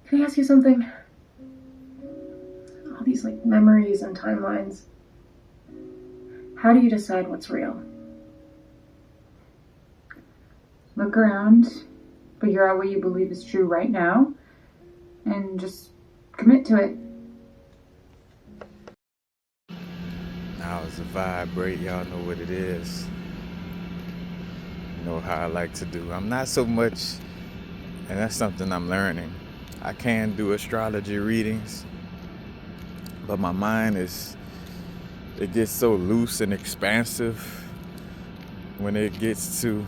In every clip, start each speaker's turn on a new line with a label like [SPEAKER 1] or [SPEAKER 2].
[SPEAKER 1] Can I ask you something? All these memories and timelines. How do you decide what's real? Look around, figure out what you believe is true right now, and just commit to it.
[SPEAKER 2] Now it's a vibrate, y'all know what it is. You know how I like to do. I'm not so much, and that's something I'm learning. I can do astrology readings, but my mind it gets so loose and expansive when it gets to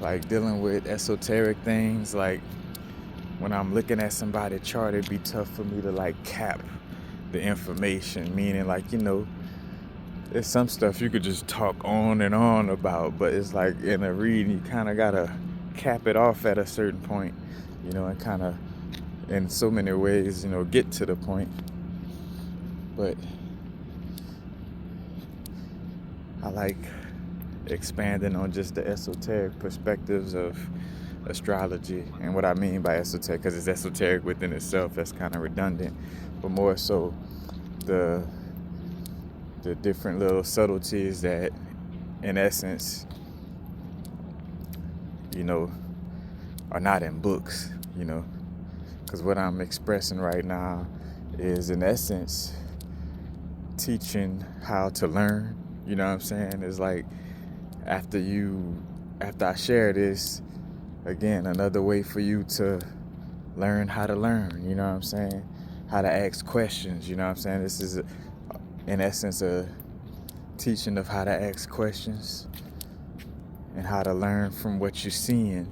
[SPEAKER 2] like dealing with esoteric things. Like when I'm looking at somebody's chart, it'd be tough for me to like cap the information, meaning like, there's some stuff you could just talk on and on about, but it's like in a reading, you kind of gotta cap it off at a certain point, and kind of, in so many ways, get to the point. But I like expanding on just the esoteric perspectives of astrology. And what I mean by esoteric, because it's esoteric within itself, that's kind of redundant, but more so the different little subtleties that, in essence, are not in books, because what I'm expressing right now is, in essence, teaching how to learn. You know what I'm saying? It's like after I share this, again, another way for you to learn how to learn. You know what I'm saying? How to ask questions. You know what I'm saying? This is, in essence, a teaching of how to ask questions and how to learn from what you're seeing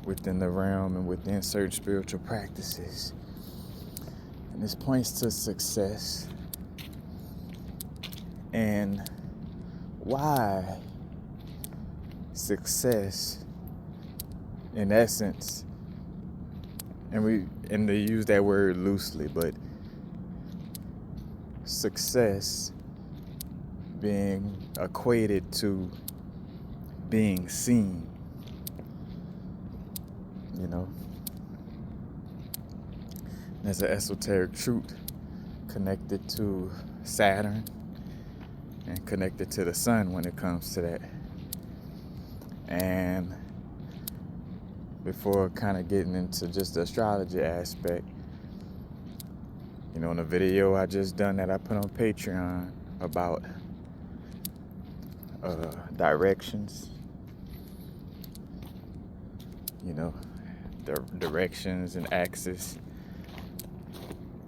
[SPEAKER 2] within the realm and within certain spiritual practices. And this points to success and why success, in essence, and they use that word loosely, but success being equated to being seen. There's an esoteric truth connected to Saturn and connected to the sun when it comes to that. And before kind of getting into just the astrology aspect, in a video I just done that I put on Patreon about directions, directions and axis,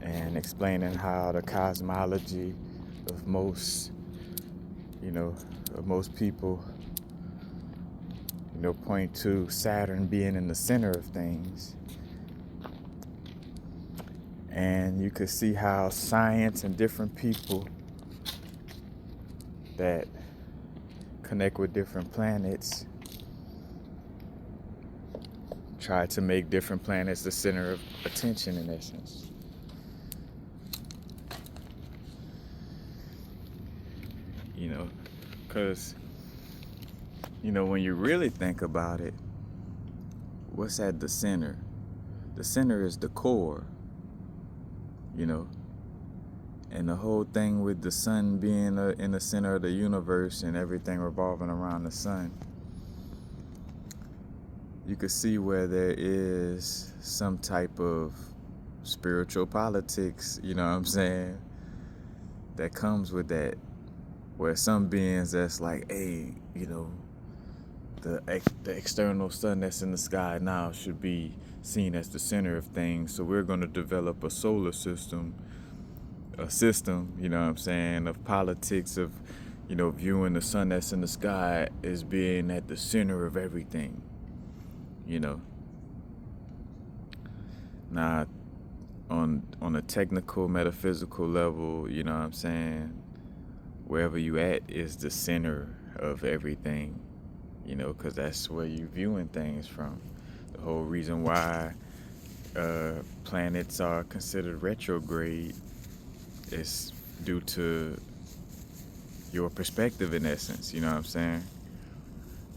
[SPEAKER 2] and explaining how the cosmology of most people, point to Saturn being in the center of things. And you could see how science and different people that connect with different planets try to make different planets the center of attention, in essence. Because, when you really think about it, what's at the center? The center is the core, and the whole thing with the sun being in the center of the universe and everything revolving around the sun, you could see where there is some type of spiritual politics, that comes with that, where some beings that's like, hey, the external sun that's in the sky now should be seen as the center of things, so we're going to develop a solar system, of politics, of, viewing the sun that's in the sky as being at the center of everything, Now, on a technical, metaphysical level, wherever you at is the center of everything, because that's where you're viewing things from. The whole reason why planets are considered retrograde is due to your perspective, in essence.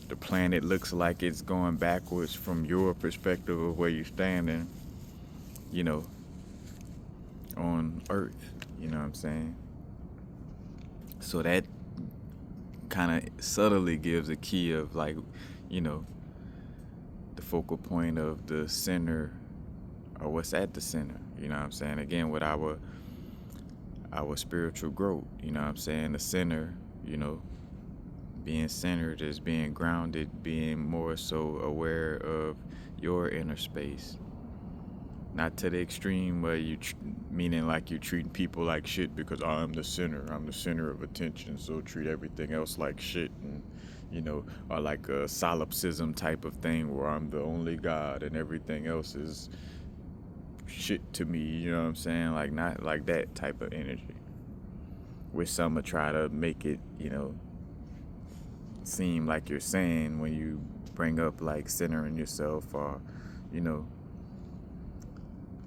[SPEAKER 2] The planet looks like it's going backwards from your perspective of where you're standing, you know, on earth, you know what I'm saying? So that kind of subtly gives a key of like, you know, the focal point of the center, or what's at the center, you know what I'm saying? Again, with our spiritual growth, you know what I'm saying? The center, you know, being centered is being grounded, being more so aware of your inner space. Not to the extreme where meaning like you're treating people like shit because I'm the center of attention, so treat everything else like shit, and you know, or like a solipsism type of thing where I'm the only God and everything else is shit to me, you know what I'm saying? Like, not like that type of energy. Which some will try to make it, you know, seem like you're saying when you bring up like centering yourself, or, you know,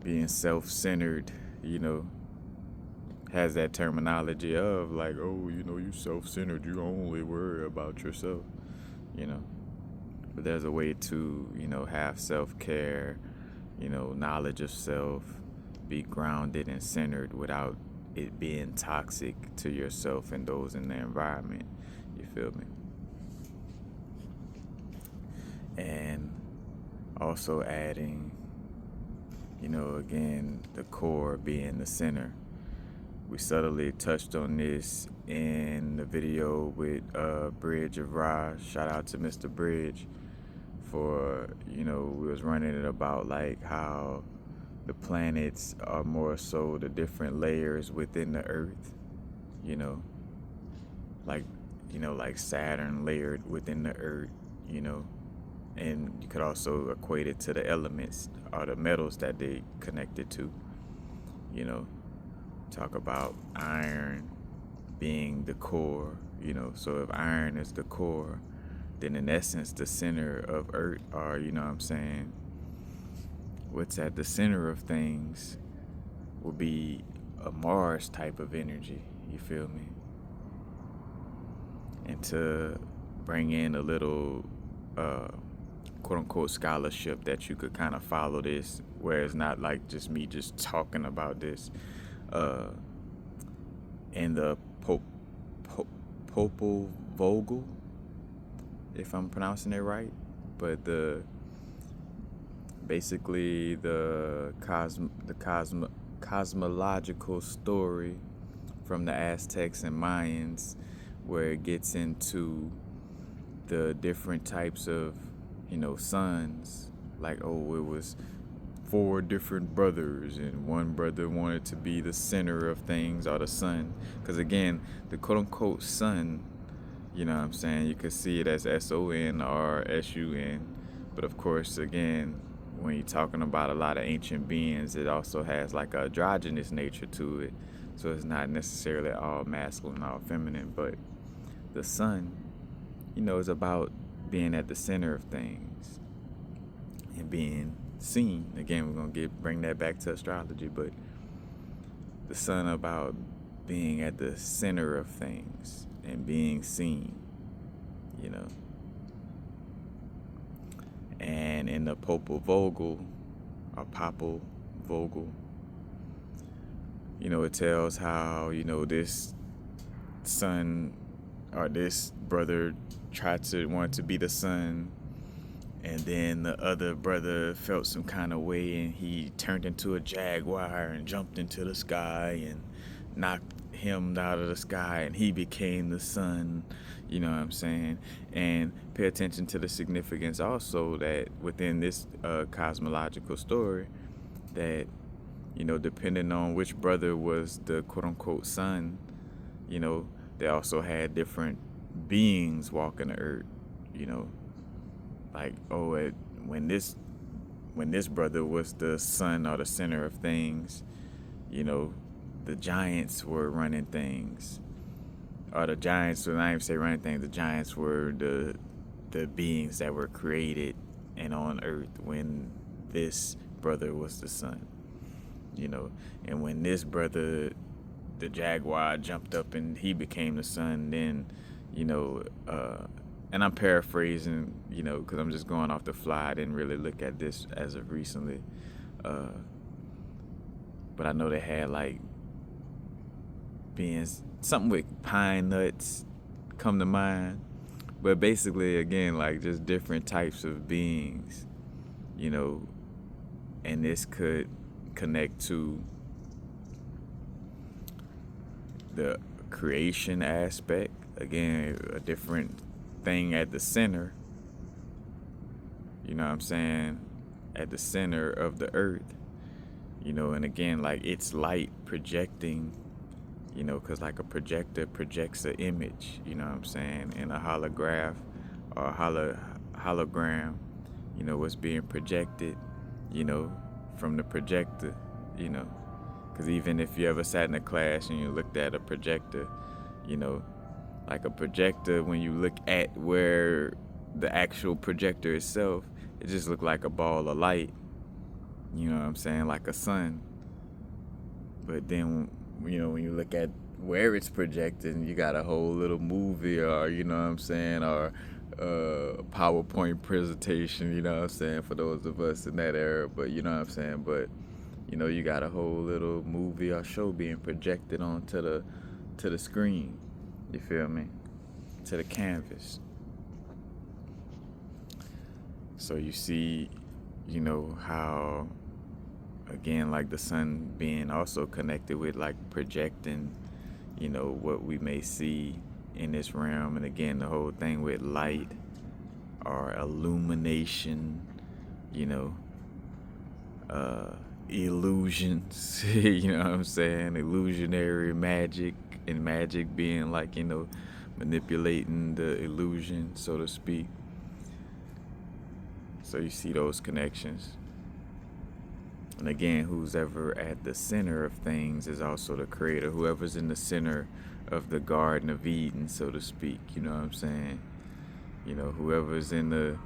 [SPEAKER 2] being self-centered, you know, has that terminology of like, oh, you know, you self-centered, you only worry about yourself, you know. But there's a way to, you know, have self-care, you know, knowledge of self, be grounded and centered without it being toxic to yourself and those in the environment. You feel me? And also adding, you know, again, the core being the center. We subtly touched on this in the video with Bridge of Raj. Shout out to Mr. Bridge for, you know, we was running it about like how the planets are more so the different layers within the earth, you know, like Saturn layered within the earth, you know, and you could also equate it to the elements or the metals that they connected to, you know. Talk about iron being the core, you know, so if iron is the core, then in essence the center of earth, or, you know what I'm saying, what's at the center of things will be a Mars type of energy, you feel me? And to bring in a little quote unquote scholarship that you could kind of follow this, where it's not like just me just talking about this, in the Popol Vogel, if I'm pronouncing it right, but basically the cosmological story from the Aztecs and Mayans, where it gets into the different types of, you know, suns. Like, oh, it was 4 different brothers, and one brother wanted to be the center of things, or the sun. Because again, the quote-unquote sun, you know what I'm saying, you could see it as S-O-N or S-U-N. But of course, again, when you're talking about a lot of ancient beings, it also has like a androgynous nature to it. So it's not necessarily all masculine, all feminine. But the sun, you know, is about being at the center of things and being seen. Again, we're gonna bring that back to astrology, but the sun about being at the center of things and being seen, you know. And in the Popol Vogel, or Popol Vogel, you know, it tells how, you know, this son or this brother wanted to be the sun, and then the other brother felt some kind of way, and he turned into a jaguar and jumped into the sky and knocked him out of the sky, and he became the sun, you know what I'm saying? And pay attention to the significance also that within this cosmological story, that, you know, depending on which brother was the quote-unquote sun, you know, they also had different beings walking the earth, you know. Like, oh, when this brother was the sun or the center of things, you know, the giants were running things. Or the giants, when I even say running things, the giants were the beings that were created and on earth when this brother was the sun, you know. And when this brother, the jaguar, jumped up and he became the sun, then, you know, and I'm paraphrasing, you know, because I'm just going off the fly. I didn't really look at this as of recently. but I know they had like being something with pine nuts come to mind. But basically, again, like just different types of beings, you know, and this could connect to the creation aspect. Again, a different thing at the center, you know what I'm saying, at the center of the earth, you know, and again, like it's light projecting, you know, because like a projector projects an image, you know what I'm saying, in a holograph or hologram, you know, what's being projected, you know, from the projector, you know, because even if you ever sat in a class and you looked at a projector, you know, like a projector, when you look at where the actual projector itself, it just looked like a ball of light, you know what I'm saying, like a sun. But then, you know, when you look at where it's projected, you got a whole little movie, or, you know what I'm saying, or PowerPoint presentation, you know what I'm saying, for those of us in that era. But you know what I'm saying, but you know, you got a whole little movie or show being projected onto the screen, you feel me, to the canvas. So you see, you know, how again, like the sun being also connected with like projecting, you know, what we may see in this realm. And again, the whole thing with light or illumination, you know, illusions, you know what I'm saying, illusionary magic, and magic being like, you know, manipulating the illusion, so to speak. So you see those connections. And again, who's ever at the center of things is also the creator. Whoever's in the center of the Garden of Eden, so to speak, you know what I'm saying? You know, whoever's in the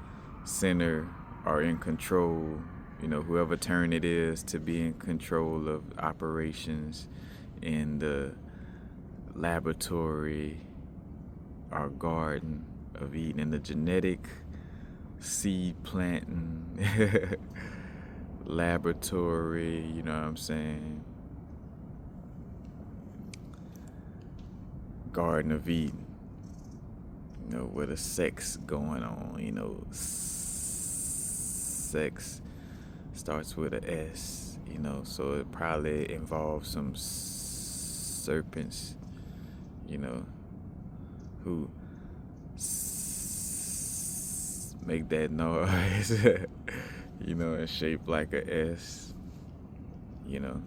[SPEAKER 2] center or in control, you know, whoever turn it is to be in control of operations in the laboratory or Garden of Eden, in the genetic seed planting laboratory, you know what I'm saying, Garden of Eden, you know, with a sex going on, you know, sex starts with a S, you know, so it probably involves some serpents, you know, who make that noise, you know, and shaped like a S, you know,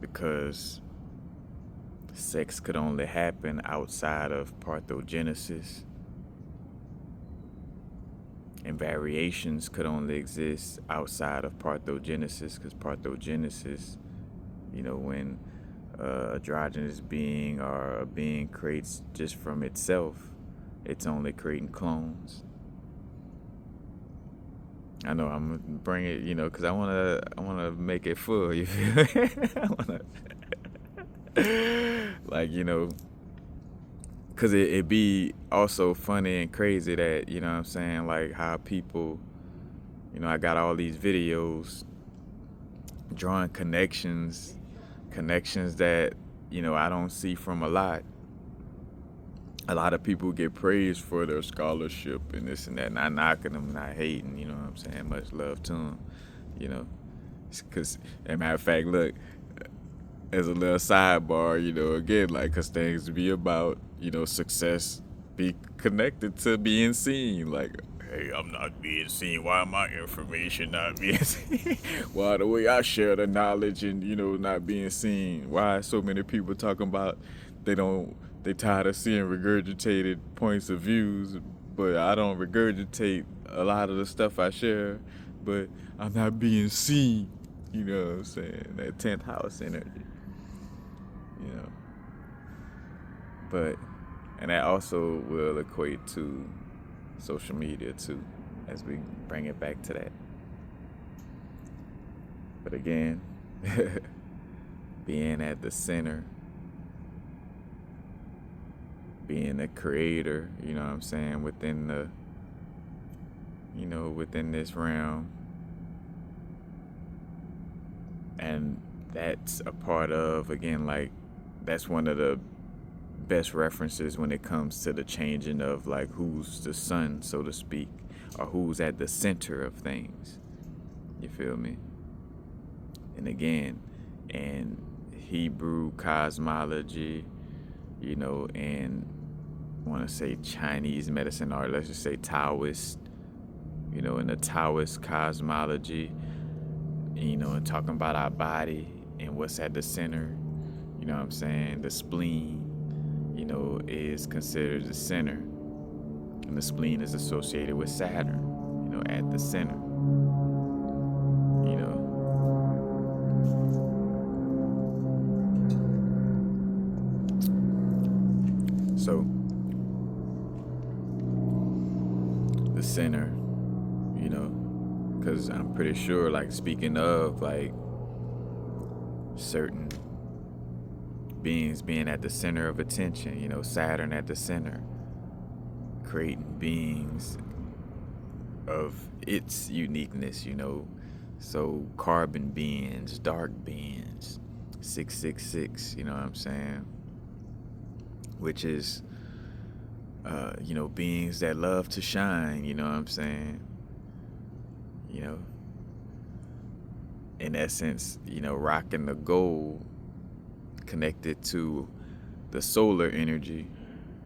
[SPEAKER 2] because sex could only happen outside of parthenogenesis, and variations could only exist outside of parthenogenesis, because parthenogenesis, you know, when a androgynous being or a being creates just from itself, it's only creating clones. I know I'm gonna bring it, you know, because I wanna make it full. You feel me? I wanna, like, you know, because it be also funny and crazy that, you know what I'm saying, like how people, you know, I got all these videos drawing connections that, you know, I don't see from a lot. A lot of people get praised for their scholarship and this and that, not knocking them, not hating, you know what I'm saying, much love to them, you know, because, as a matter of fact, look, as a little sidebar, you know, again, like, because things be about, you know, success be connected to being seen, like, hey, I'm not being seen, why my information not being seen? Why the way I share the knowledge and, you know, not being seen? Why so many people talking about they tired of seeing regurgitated points of views, but I don't regurgitate a lot of the stuff I share, but I'm not being seen, you know what I'm saying? That 10th house energy, you know. But, and that also will equate to social media too, as we bring it back to that. But again, being at the center, being a creator, you know what I'm saying, within the, you know, within this realm, And that's a part of, again, like, that's one of the best references when it comes to the changing of, like, who's the sun, so to speak, or who's at the center of things. You feel me? And again, in Hebrew cosmology, and I want to say Chinese medicine, or let's just say Taoist, in the Taoist cosmology, and talking about our body and what's at the center, you know what I'm saying? The spleen, is considered the center. And the spleen is associated with Saturn, at the center, you know. So, the center, because I'm pretty sure, like, speaking of, like, certain beings being at the center of attention, Saturn at the center, creating beings of its uniqueness, so carbon beings, dark beings, 666, you know what I'm saying, which is beings that love to shine, you know what I'm saying, in essence, rocking the gold, connected to the solar energy,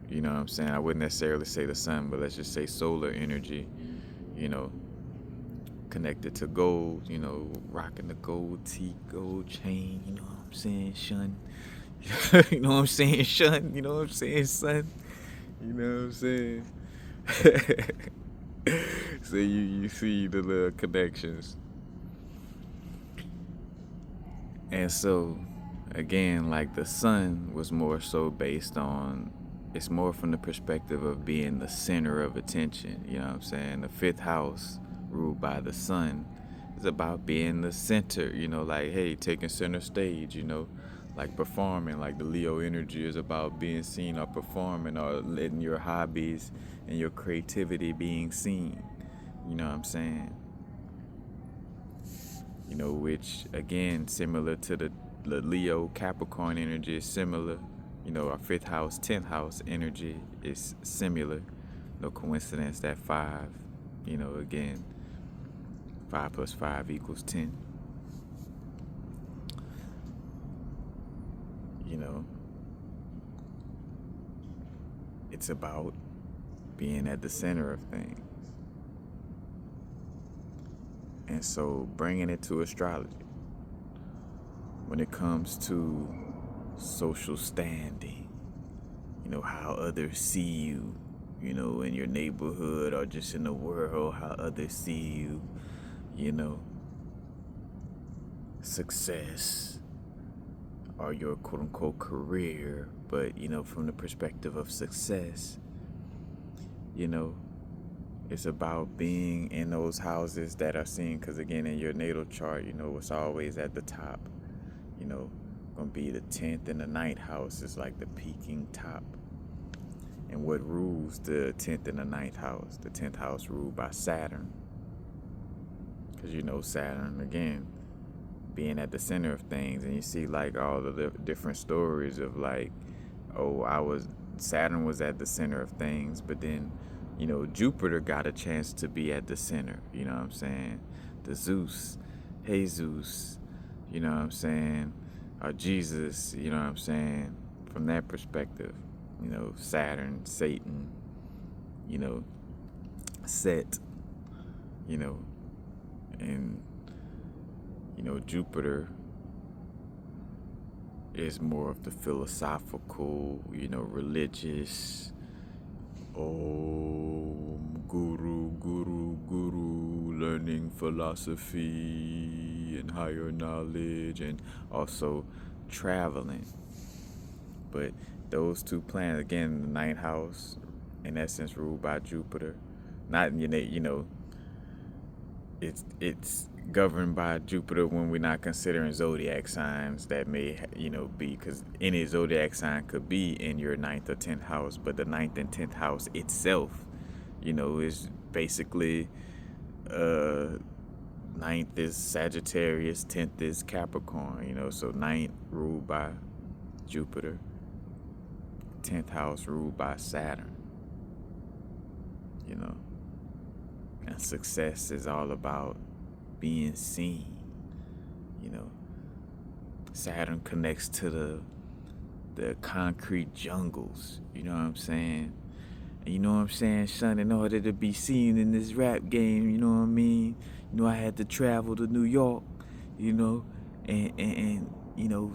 [SPEAKER 2] you know what I'm saying. I wouldn't necessarily say the sun, but let's just say solar energy, connected to gold, rocking the gold teeth, gold chain, you know what I'm saying, shun. You know what I'm saying, shun, you know what I'm saying, son, you know what I'm saying. So you see the little connections. And so, again, like, the sun was more so based on, it's more from the perspective of being the center of attention, you know what I'm saying? The fifth house, ruled by the sun, is about being the center, like, hey, taking center stage, like performing, like the Leo energy is about being seen or performing or letting your hobbies and your creativity being seen, you know what I'm saying? Which, again, similar to the Leo Capricorn energy is similar. Our fifth house, 10th house energy is similar. No coincidence that 5, again, 5 plus 5 equals 10. It's about being at the center of things. And so bringing it to astrology, when it comes to social standing, how others see you, in your neighborhood or just in the world, how others see you, success or your quote unquote career, but, from the perspective of success, it's about being in those houses that are seen, because, again, in your natal chart, it's always at the top, gonna be the 10th and the 9th house is like the peaking top. And what rules the 10th and the 9th house? The 10th house ruled by Saturn, because Saturn, again, being at the center of things. And you see, like, all the different stories of, like, Saturn was at the center of things, but then Jupiter got a chance to be at the center, you know what I'm saying? The Zeus, Jesus, you know what I'm saying? Or Jesus, you know what I'm saying? From that perspective, Saturn, Satan, Set, and, Jupiter is more of the philosophical, religious, guru, learning philosophy and higher knowledge, and also traveling. But those two planets, again, the 9th house, in essence, ruled by Jupiter. Not, it's governed by Jupiter when we're not considering zodiac signs that may, be, because any zodiac sign could be in your 9th or 10th house, but the 9th and 10th house itself, is basically 9 ninth is Sagittarius, 10th is Capricorn, so ninth ruled by Jupiter, 10th house ruled by Saturn, and success is all about being seen, Saturn connects to the concrete jungles, you know what I'm saying? And you know what I'm saying, son, in order to be seen in this rap game, you know what I mean? I had to travel to New York, and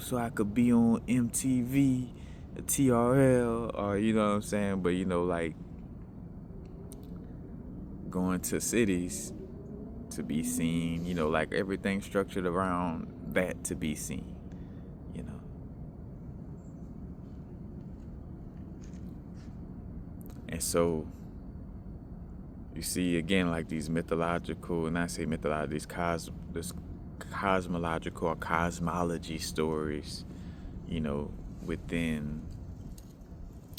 [SPEAKER 2] so I could be on MTV, TRL, or you know what I'm saying? But like going to cities to be seen, like everything structured around that to be seen, And so you see again like these mythological, and I say mythological, this cosmological or cosmology stories, within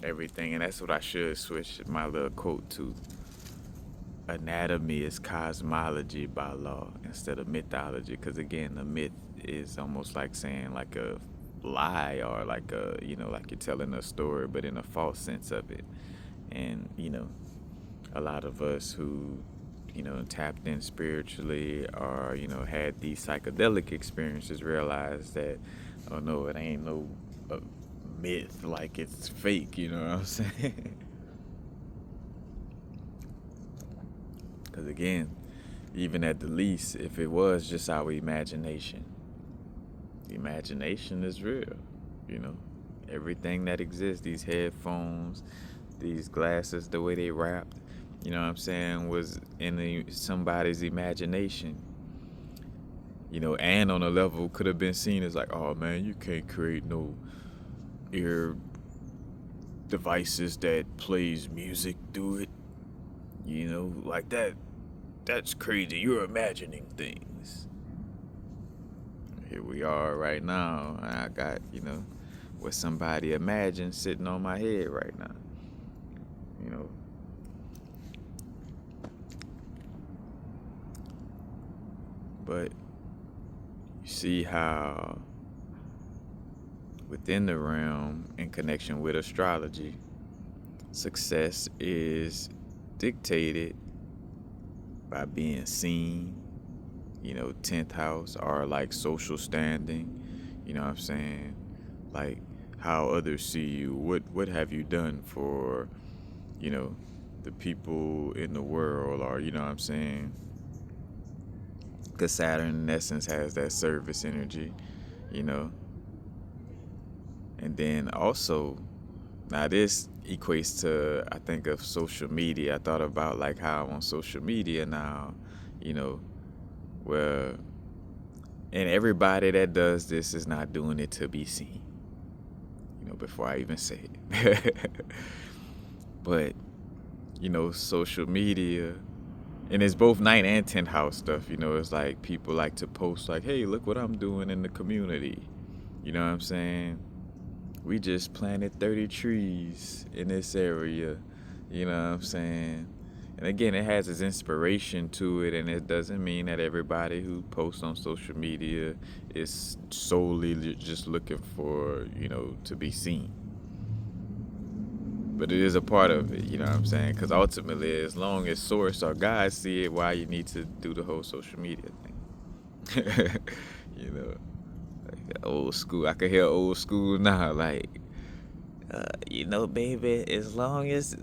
[SPEAKER 2] everything. And that's what I should switch my little quote to. Anatomy is cosmology by law instead of mythology, because again, the myth is almost like saying like a lie, or like a, like you're telling a story but in a false sense of it. And a lot of us who tapped in spiritually, or had these psychedelic experiences, realize that, oh no, it ain't no myth, like it's fake, you know what I'm saying? Because again, even at the least, if it was just our imagination, the imagination is real, everything that exists, these headphones, these glasses, the way they wrapped, you know what I'm saying, was in somebody's imagination, and on a level could have been seen as like, oh man, you can't create no ear devices that plays music through it, like that's crazy, you're imagining things. Here we are right now, and I got, what somebody imagined sitting on my head right now. But you see how within the realm, in connection with astrology, success is dictated by being seen, 10th house, or like social standing, you know what I'm saying? Like how others see you. What have you done for, the people in the world, or you know what I'm saying? Because Saturn in essence has that service energy, And then also, now this equates to, I think of social media. I thought about like how on social media now, where, and everybody that does this is not doing it to be seen, before I even say it. But, social media, and it's both 9th and 10th house stuff, it's like people like to post like, hey, look what I'm doing in the community. You know what I'm saying? We just planted 30 trees in this area. You know what I'm saying? And again, it has its inspiration to it, and it doesn't mean that everybody who posts on social media is solely just looking for, to be seen. But it is a part of it, you know what I'm saying? Because ultimately, as long as source or God see it, why you need to do the whole social media thing. Like old school. I can hear old school now, like, baby, as long as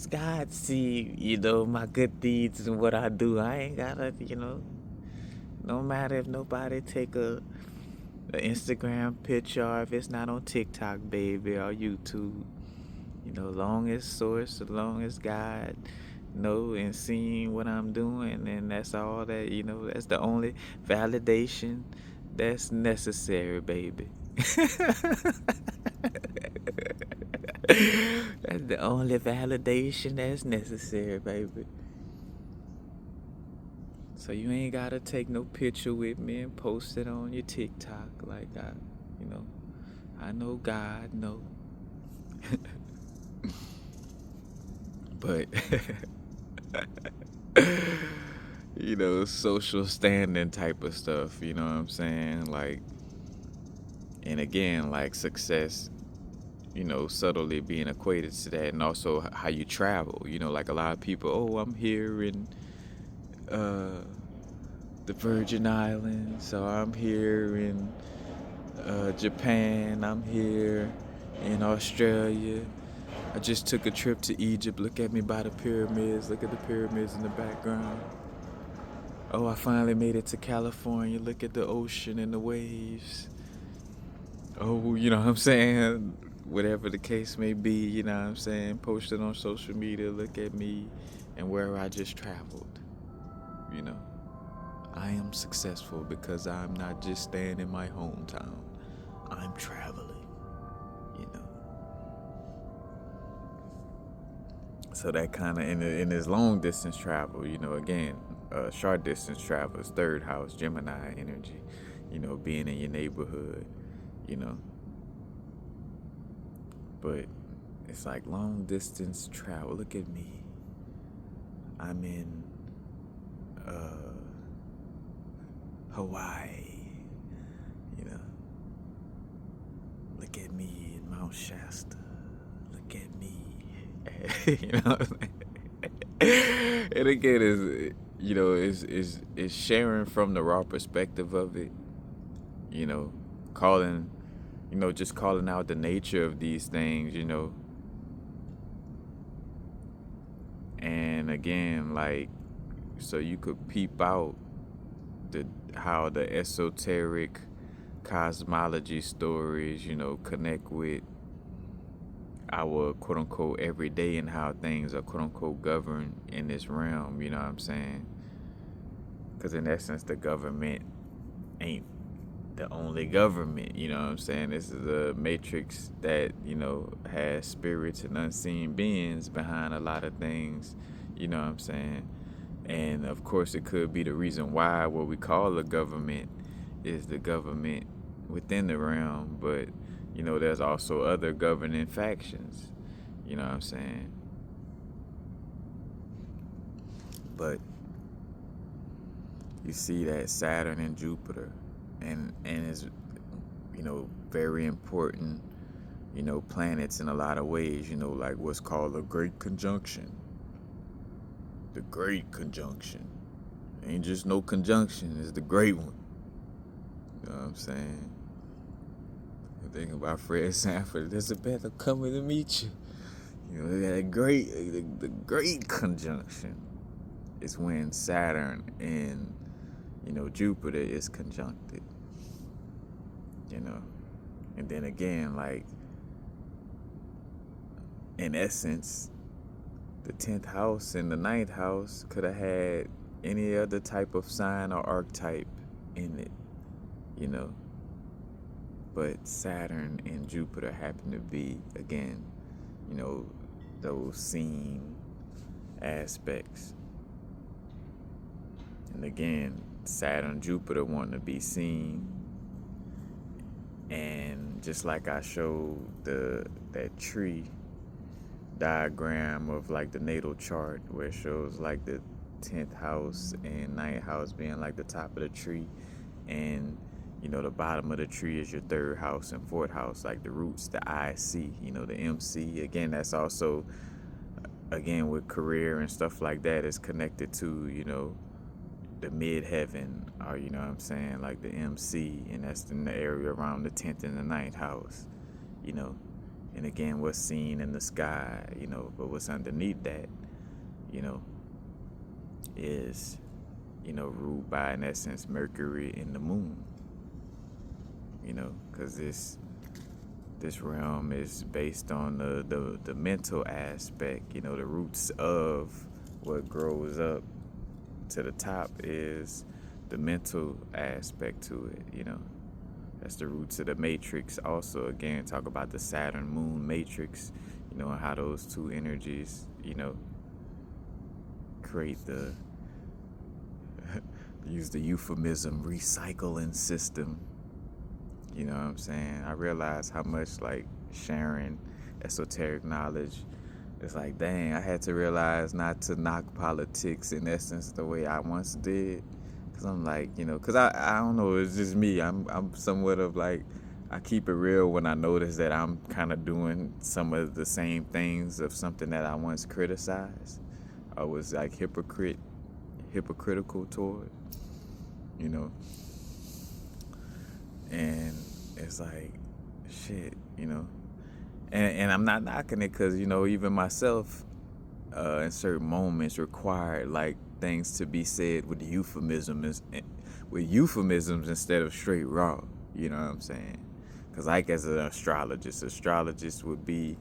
[SPEAKER 2] God see, my good deeds and what I do, I ain't gotta, no matter if nobody take an Instagram picture, or if it's not on TikTok, baby, or YouTube. Long as source, as long as God know and seeing what I'm doing, and that's all that, that's the only validation that's necessary, baby. That's the only validation that's necessary, baby. So you ain't gotta take no picture with me and post it on your TikTok like that, I know God know. But social standing type of stuff, you know what I'm saying? Like, and again, like success, subtly being equated to that, and also how you travel, like a lot of people, oh, I'm here in uh, the Virgin Islands, so I'm here in Japan, I'm here in Australia. I just took a trip to Egypt. Look at me by the pyramids. Look at the pyramids in the background. Oh, I finally made it to California. Look at the ocean and the waves. Oh, you know what I'm saying? Whatever the case may be, you know what I'm saying? Post it on social media. Look at me and where I just traveled. You know, I am successful because I'm not just staying in my hometown. I'm traveling, you know. So that kind of in this long distance travel, again, short distance travel is third house, Gemini energy, being in your neighborhood, you know. But it's like long distance travel. Look at me. I'm in Hawaii, you know. Look at me in Mount Shasta. Look at me. You know. And again, is sharing from the raw perspective of it. Calling, just calling out the nature of these things. And again, like, so you could peep out how the esoteric cosmology stories, connect with our quote unquote everyday and how things are quote unquote governed in this realm, you know what I'm saying? Because in essence, the government ain't the only government, you know what I'm saying? This is a matrix that, has spirits and unseen beings behind a lot of things, you know what I'm saying? And of course, it could be the reason why what we call a government is the government within the realm, but there's also other governing factions, you know what I'm saying? But you see that Saturn and Jupiter, and is very important, planets in a lot of ways, like what's called a great conjunction. The great conjunction. Ain't just no conjunction, it's the great one. You know what I'm saying? I'm thinking about Fred Sanford. Elizabeth, I'm coming to meet you. That the great conjunction is when Saturn and Jupiter is conjuncted. And then again, like, in essence, the 10th house and the 9th house could have had any other type of sign or archetype in it, But Saturn and Jupiter happen to be, again, those seen aspects. And again, Saturn, Jupiter wanting to be seen. And just like I showed that tree diagram of like the natal chart where it shows like the 10th house and 9th house being like the top of the tree, and the bottom of the tree is your 3rd house and 4th house, like the roots, the IC, the MC. Again, that's also, again, with career and stuff like that, is connected to, the midheaven, or, what I'm saying, like the MC, and that's in the area around the 10th and the 9th house, And again, what's seen in the sky, but what's underneath that, is, ruled by, in essence, Mercury and the moon. Because this realm is based on the mental aspect, the roots of what grows up to the top is the mental aspect to it, That's the roots of the matrix. Also, again, talk about the Saturn moon matrix, and how those two energies, create the, use the euphemism, recycling system. You know what I'm saying? I realize how much, like, sharing esoteric knowledge it's like, dang, I had to realize not to knock politics in essence the way I once did. Cause I'm like, cause I don't know, it's just me. I'm somewhat of like, I keep it real when I notice that I'm kind of doing some of the same things of something that I once criticized. I was like hypocritical toward, you know. And it's like, shit, and I'm not knocking it because even myself in certain moments required like things to be said with euphemisms instead of straight raw. You know what I'm saying? Because like as an astrologist would be,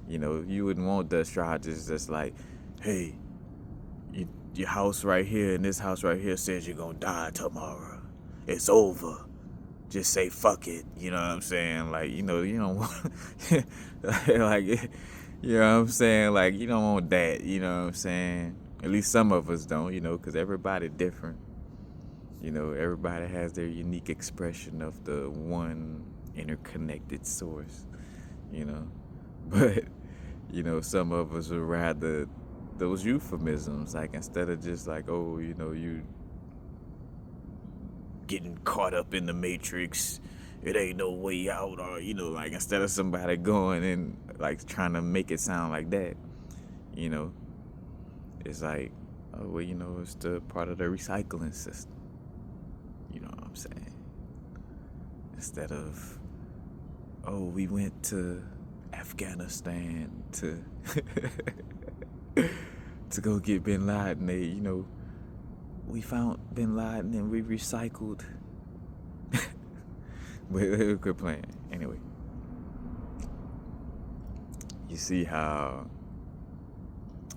[SPEAKER 2] you wouldn't want the astrologist that's like, hey, your house right here and this house right here says you're gonna die tomorrow. It's over. Just say fuck it. You know what I'm saying? Like, you don't want like, you know what I'm saying? Like, you don't want that. You know what I'm saying? At least some of us don't, because everybody different. Everybody has their unique expression of the one interconnected source, you know. But, some of us would rather those euphemisms, like instead of just like, oh, you getting caught up in the matrix, it ain't no way out, or like instead of somebody going and like trying to make it sound like that, it's like, oh well, it's the part of the recycling system. You know what I'm saying? Instead of, oh, we went to Afghanistan to to go get Bin Laden. We found Bin Laden and we recycled. But quit playing. Anyway, you see how,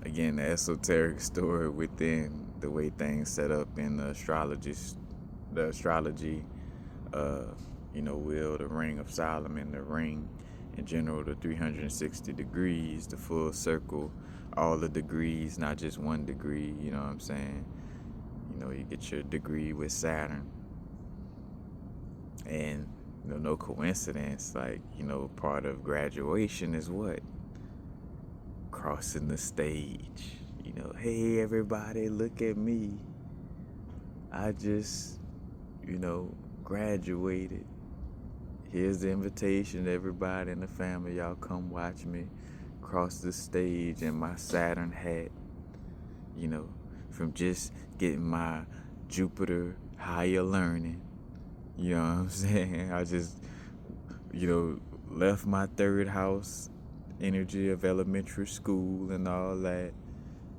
[SPEAKER 2] again, the esoteric story within the way things set up in the astrology, wheel, the ring of Solomon, the ring in general, the 360 degrees, the full circle, all the degrees, not just one degree, you know what I'm saying? You get your degree with Saturn. And, no coincidence, like, part of graduation is what? Crossing the stage. Hey, everybody, look at me. I just, graduated. Here's the invitation to everybody in the family. Y'all come watch me cross the stage in my Saturn hat. From just getting my Jupiter higher learning. You know what I'm saying? I just, left my third house energy of elementary school and all that.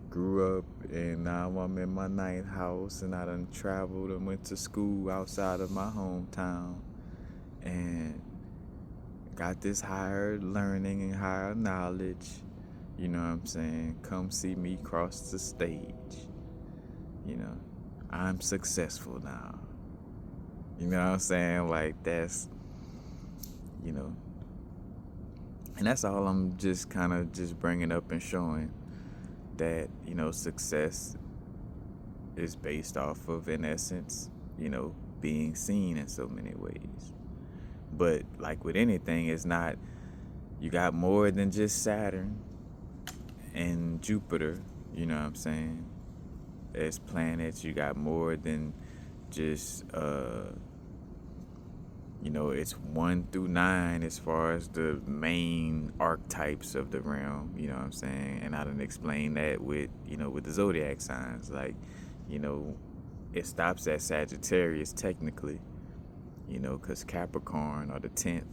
[SPEAKER 2] Grew up, and now I'm in my ninth house, and I done traveled and went to school outside of my hometown. And got this higher learning and higher knowledge. You know what I'm saying? Come see me cross the stage. I'm successful now. You know what I'm saying? Like, that's, and that's all I'm just kind of just bringing up and showing that, success is based off of, in essence, being seen in so many ways. But like with anything, it's not, you got more than just Saturn and Jupiter, you know what I'm saying? As planets, you got more than just, it's 1 through 9 as far as the main archetypes of the realm, you know what I'm saying? And I done explained that with, with the zodiac signs. Like, it stops at Sagittarius technically, because Capricorn, or the 10th,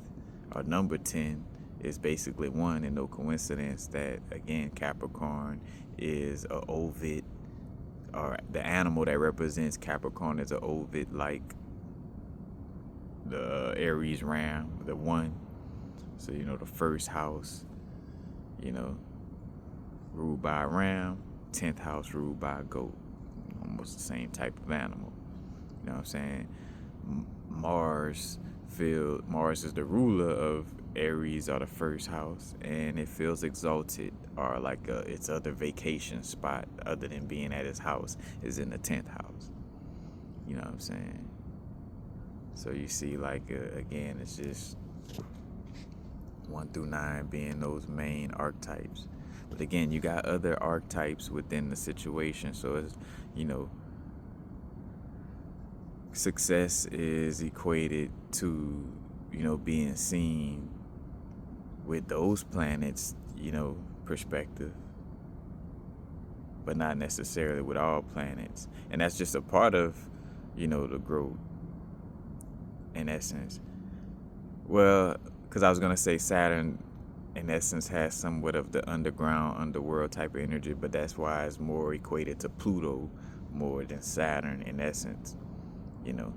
[SPEAKER 2] or number 10, is basically 1, and no coincidence that, again, Capricorn is a ovid, or the animal that represents Capricorn is an ovid, like the Aries ram, the 1. So, the first house, ruled by a ram, 10th house ruled by a goat. Almost the same type of animal. You know what I'm saying? Mars is the ruler of Aries, or the first house, and it feels exalted, or like its other vacation spot other than being at his house is in the 10th house. You know what I'm saying? So you see, like, again, it's just 1 through 9 being those main archetypes. But again, you got other archetypes within the situation. So it's, you know, success is equated to, you know, being seen with those planets, you know, perspective, but not necessarily with all planets. And that's just a part of, you know, the growth in essence. Well, because I was going to say Saturn in essence has somewhat of the underground, underworld type of energy, but that's why it's more equated to Pluto more than Saturn in essence, you know.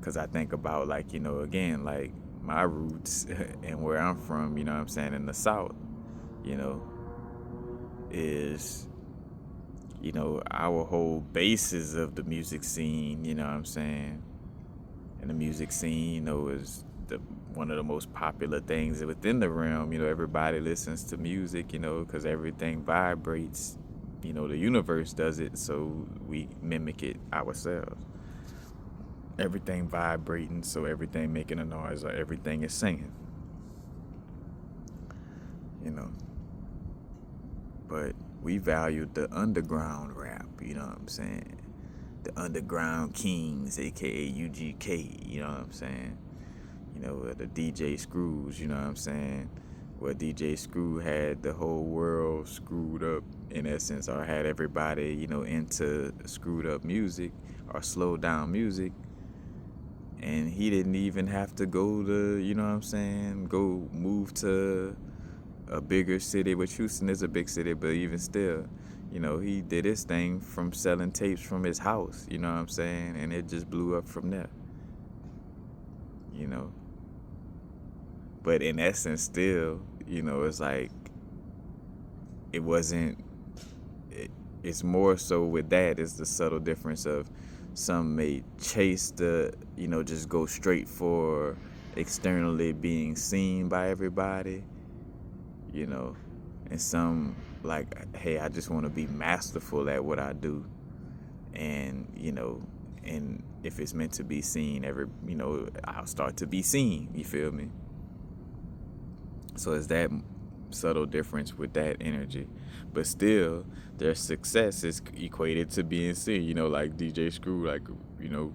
[SPEAKER 2] Because I think about, like, you know, again, like my roots and where I'm from, you know what I'm saying, in the South, you know, is, you know, our whole basis of the music scene, you know what I'm saying? And the music scene, you know, is one of the most popular things within the realm. You know, everybody listens to music, you know, because everything vibrates. You know, the universe does it, so we mimic it ourselves. Everything vibrating, so everything making a noise, or everything is singing. You know. But we valued the underground rap, you know what I'm saying? The underground kings, aka UGK, you know what I'm saying? You know, the DJ Screws, you know what I'm saying? Where DJ Screw had the whole world screwed up in essence, or had everybody, you know, into screwed up music or slowed down music. And he didn't even have to go to, you know what I'm saying, go move to a bigger city, which Houston is a big city, but even still, you know, he did his thing from selling tapes from his house, you know what I'm saying? And it just blew up from there, you know. But in essence, still, you know, it's like, it wasn't, it's more so with that is the subtle difference of some may chase the, you know, just go straight for externally being seen by everybody, you know, and some like, hey, I just want to be masterful at what I do. And, you know, and if it's meant to be seen, you know, I'll start to be seen, you feel me? So it's that subtle difference with that energy. But still, their success is equated to being seen, you know, like DJ Screw, like, you know,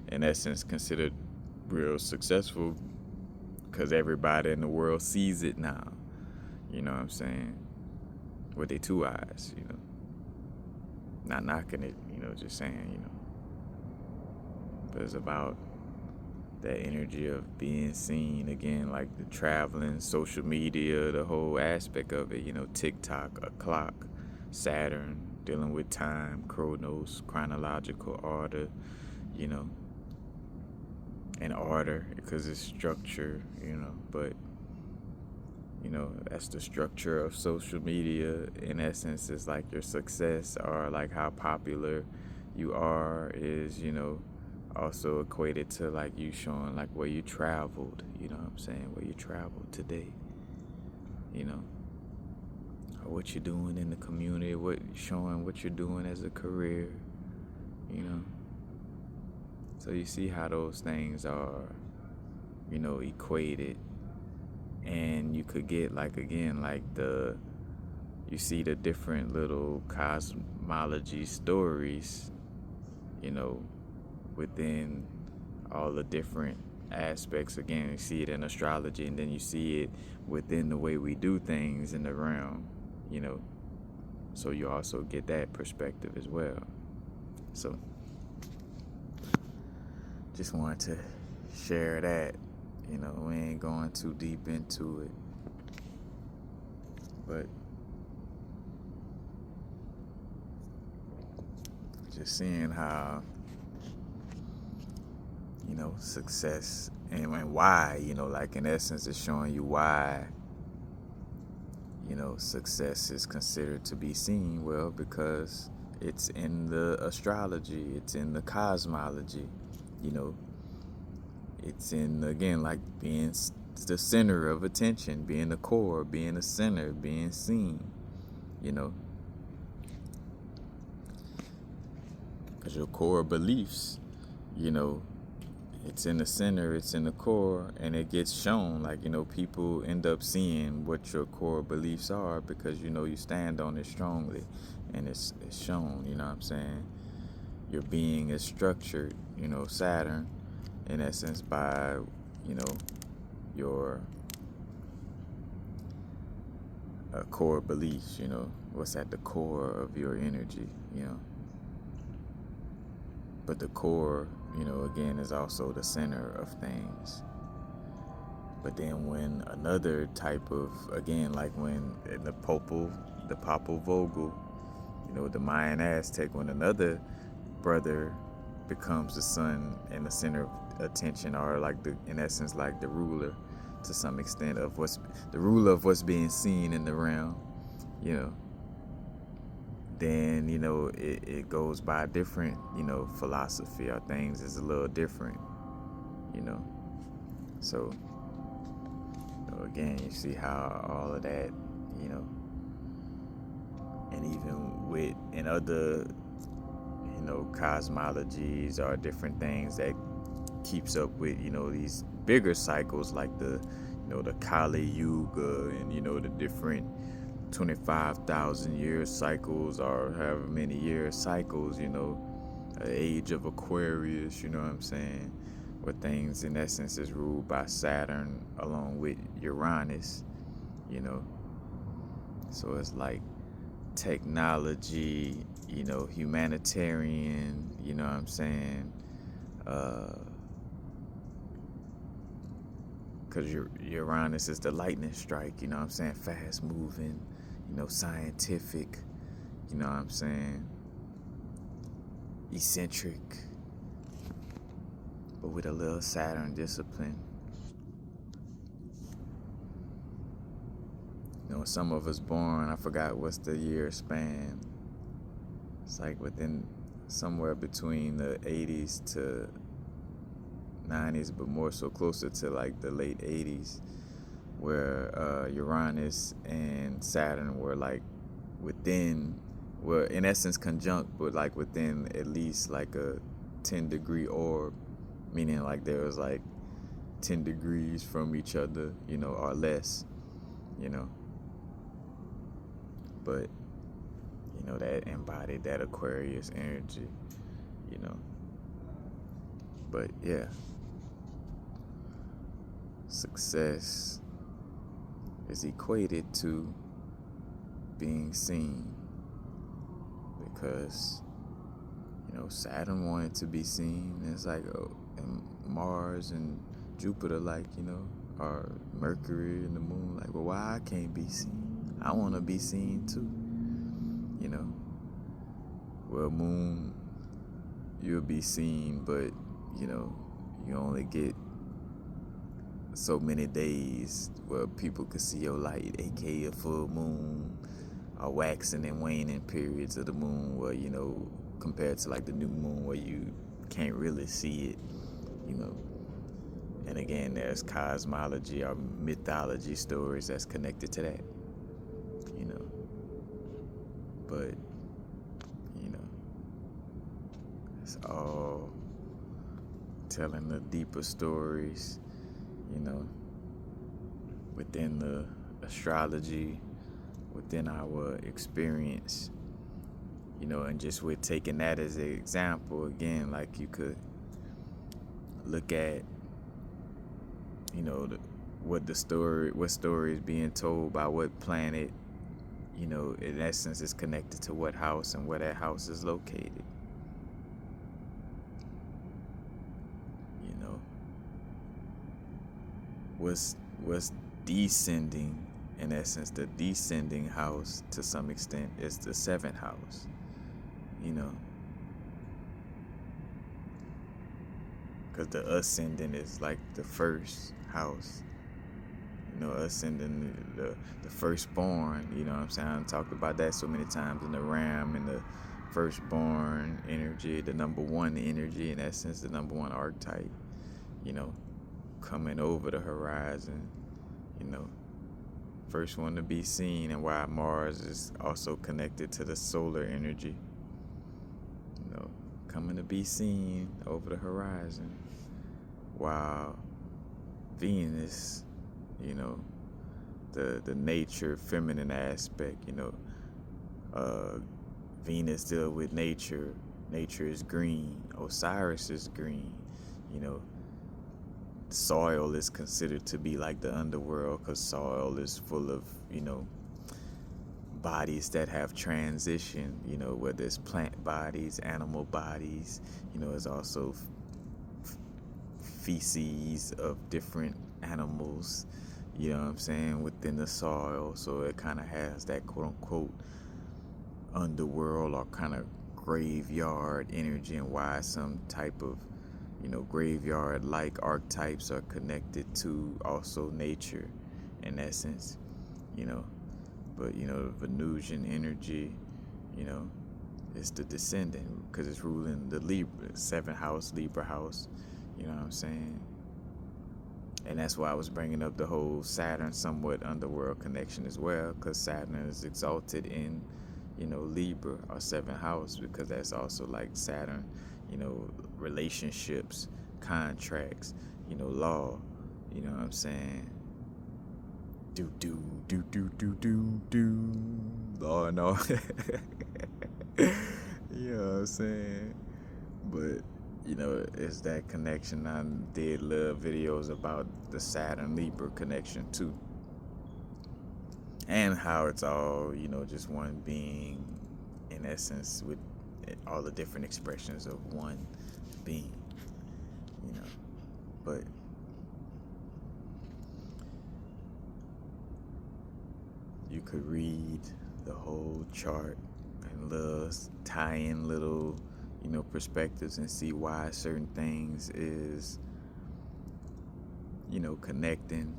[SPEAKER 2] in essence considered real successful because everybody in the world sees it now, you know what I'm saying, with their two eyes, you know, not knocking it, you know, just saying, you know, but it's about that energy of being seen again, like the traveling, social media, the whole aspect of it, you know, TikTok, a clock, Saturn, dealing with time, chronos, chronological order, you know, and order because it's structure, you know, but, you know, that's the structure of social media in essence. Is like your success or like how popular you are is, you know, also equated to like you showing like where you traveled, you know what I'm saying, where you traveled today, you know, or what you're doing in the community, showing what you're doing as a career, you know. So you see how those things are, you know, equated. And you could get like, again, like you see the different little cosmology stories, you know, within all the different aspects. Again, you see it in astrology, and then you see it within the way we do things in the realm, you know. So you also get that perspective as well. So just wanted to share that, you know. We ain't going too deep into it, but just seeing how, you know, success and why, you know, like in essence it's showing you why, you know, success is considered to be seen. Well, because it's in the astrology, it's in the cosmology, you know, it's in, again, like being the center of attention, being the core, being the center, being seen, you know, because your core beliefs, you know, it's in the center, it's in the core, and it gets shown. Like, people end up seeing what your core beliefs are because, you stand on it strongly, and it's shown, you know what I'm saying? Your being is structured, Saturn, in essence, by, your core beliefs, what's at the core of your energy. But the core, again, is also the center of things. But then when another type of, again, like when in the Popol Vogel, the Mayan Aztec, when another brother becomes the sun and the center of attention, or like in essence, like the ruler to some extent of the ruler of what's being seen in the realm, then, it goes by a different, philosophy, or things is a little different, So, again, you see how all of that, and even in other, cosmologies or different things that keeps up with, these bigger cycles like the Kali Yuga and, the different 25,000 year cycles or however many year cycles, age of Aquarius, you know what I'm saying? Where things in essence is ruled by Saturn along with Uranus, So it's like technology, humanitarian, you know what I'm saying? Because Uranus is the lightning strike, you know what I'm saying? Fast moving, scientific, you know what I'm saying? Eccentric, but with a little Saturn discipline. Some of us born, I forgot what's the year span. It's like within somewhere between the 80s to 90s, but more so closer to like the late 80s, where Uranus and Saturn were like were in essence conjunct, but like within at least like a 10-degree orb, meaning like there was like 10 degrees from each other, or less, but that embodied that Aquarius energy, but yeah, success is equated to being seen, because Saturn wanted to be seen. It's like, and Mars and Jupiter, like, or Mercury and the moon, like, well, why I can't be seen? I want to be seen too, well, moon, you'll be seen, but you only get so many days where people could see your light, aka a full moon, or waxing and waning periods of the moon, where compared to like the new moon, where you can't really see it, and again, there's cosmology or mythology stories that's connected to that, but it's all telling the deeper stories, within the astrology, within our experience, and just with taking that as an example, again, like you could look at, what story is being told by what planet, in essence is connected to what house and where that house is located. What's descending, in essence, the descending house to some extent is the 7th house, because the ascending is like the first house, ascending the firstborn, what I'm saying? I talked about that so many times in the ram and the firstborn energy, the number one energy, in essence, the number one archetype, coming over the horizon, first one to be seen, and why Mars is also connected to the solar energy, coming to be seen over the horizon, while Venus, you know, the nature, feminine aspect, Venus deal with nature. Nature is green. Osiris is green. You know, soil is considered to be like the underworld because soil is full of, bodies that have transition, whether it's plant bodies, animal bodies, it's also feces of different animals, you know what I'm saying, within the soil. So it kind of has that quote unquote underworld or kind of graveyard energy, and why some type of graveyard like archetypes are connected to also nature in essence, but the Venusian energy, it's the descendant because it's ruling the Libra 7th house, Libra house, you know what I'm saying. And that's why I was bringing up the whole Saturn somewhat underworld connection as well, because Saturn is exalted in Libra or 7th house, because that's also like Saturn, relationships, contracts, law, you know what I'm saying. Do law and all. You know what I'm saying. But it's that connection. I did love videos about the Saturn Libra connection too, and how it's all just one being in essence, with all the different expressions of one being, but you could read the whole chart and tie in little perspectives and see why certain things is connecting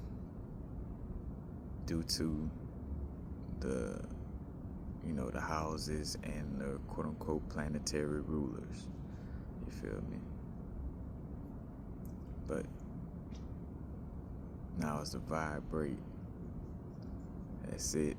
[SPEAKER 2] due to the the houses and the quote unquote planetary rulers. You feel me? But now it's a vibrate. That's it.